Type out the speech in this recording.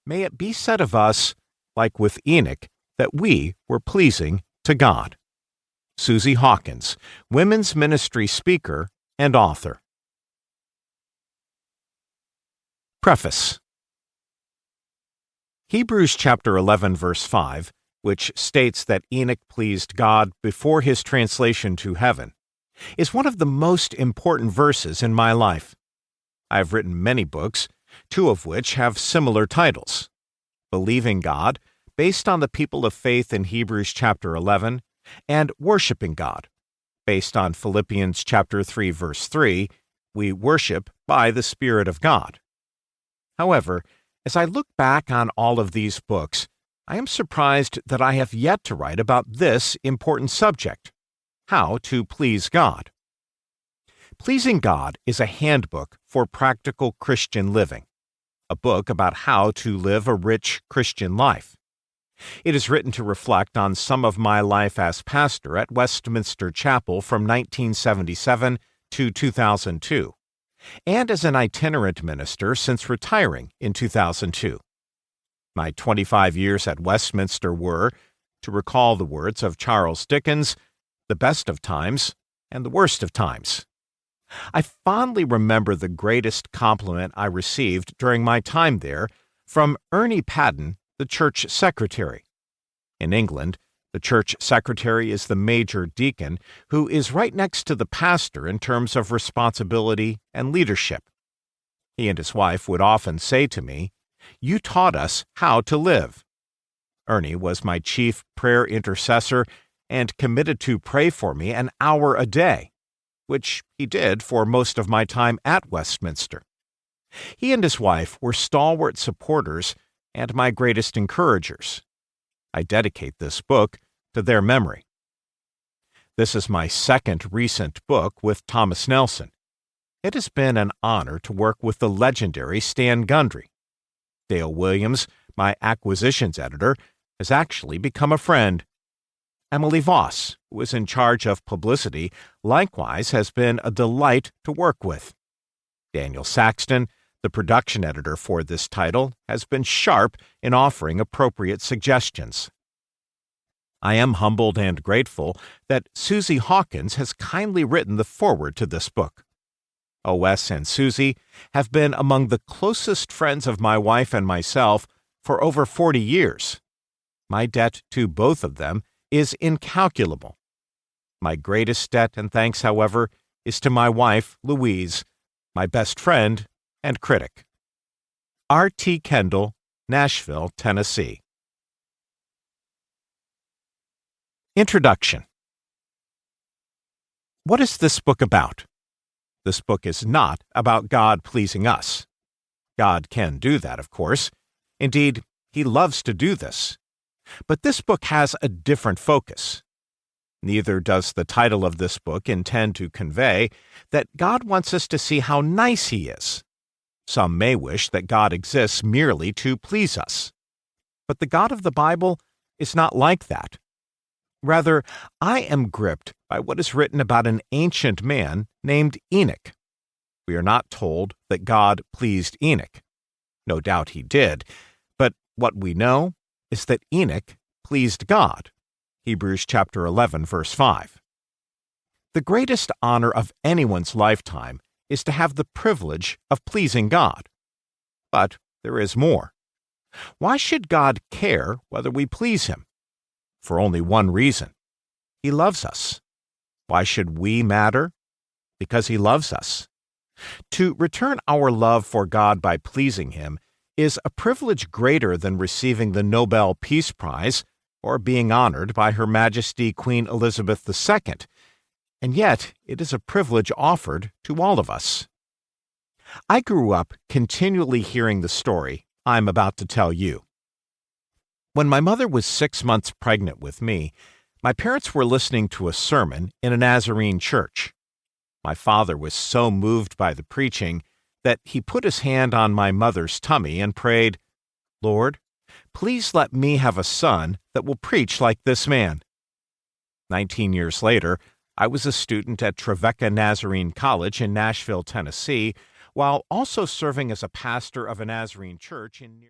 May it be said of us, like with Enoch, that we were pleasing to God. Susie Hawkins, women's ministry speaker and author. Preface. Hebrews chapter 11, verse 5, which states that Enoch pleased God before his translation to heaven, is one of the most important verses in my life. I have written many books, two of which have similar titles: Believing God, based on the people of faith in Hebrews chapter 11, and Worshiping God, based on Philippians chapter 3, verse 3, we worship by the Spirit of God. However, as I look back on all of these books, I am surprised that I have yet to write about this important subject: how to please God. Pleasing God is a handbook for practical Christian living, a book about how to live a rich Christian life. It is written to reflect on some of my life as pastor at Westminster Chapel from 1977 to 2002, and as an itinerant minister since retiring in 2002. My 25 years at Westminster were, to recall the words of Charles Dickens, the best of times and the worst of times. I fondly remember the greatest compliment I received during my time there from Ernie Padden, the church secretary. In England, the church secretary is the major deacon, who is right next to the pastor in terms of responsibility and leadership. He and his wife would often say to me, "You taught us how to live." Ernie was my chief prayer intercessor and committed to pray for me an hour a day, which he did for most of my time at Westminster. He and his wife were stalwart supporters and my greatest encouragers. I dedicate this book to their memory. This is my second recent book with Thomas Nelson. It has been an honor to work with the legendary Stan Gundry. Dale Williams, my acquisitions editor, has actually become a friend. Emily Voss, who is in charge of publicity, likewise has been a delight to work with. Daniel Saxton, the production editor for this title, has been sharp in offering appropriate suggestions. I am humbled and grateful that Susie Hawkins has kindly written the foreword to this book. O.S. and Susie have been among the closest friends of my wife and myself for over 40 years. My debt to both of them is incalculable. My greatest debt and thanks, however, is to my wife, Louise, my best friend and critic. R.T. Kendall, Nashville, Tennessee. Introduction. What is this book about? This book is not about God pleasing us. God can do that, of course. Indeed, He loves to do this. But this book has a different focus. Neither does the title of this book intend to convey that God wants us to see how nice He is. Some may wish that God exists merely to please us. But the God of the Bible is not like that. Rather, I am gripped by what is written about an ancient man named Enoch. We are not told that God pleased Enoch. No doubt he did, but what we know is that Enoch pleased God. Hebrews chapter 11, verse 5. The greatest honor of anyone's lifetime is to have the privilege of pleasing God. But there is more. Why should God care whether we please Him? For only one reason. He loves us. Why should we matter? Because He loves us. To return our love for God by pleasing Him is a privilege greater than receiving the Nobel Peace Prize or being honored by Her Majesty Queen Elizabeth II, and yet it is a privilege offered to all of us. I grew up continually hearing the story I'm about to tell you. When my mother was 6 months pregnant with me, my parents were listening to a sermon in a Nazarene church. My father was so moved by the preaching that he put his hand on my mother's tummy and prayed, "Lord, please let me have a son that will preach like this man." 19 years later, I was a student at Trevecca Nazarene College in Nashville, Tennessee, while also serving as a pastor of a Nazarene church in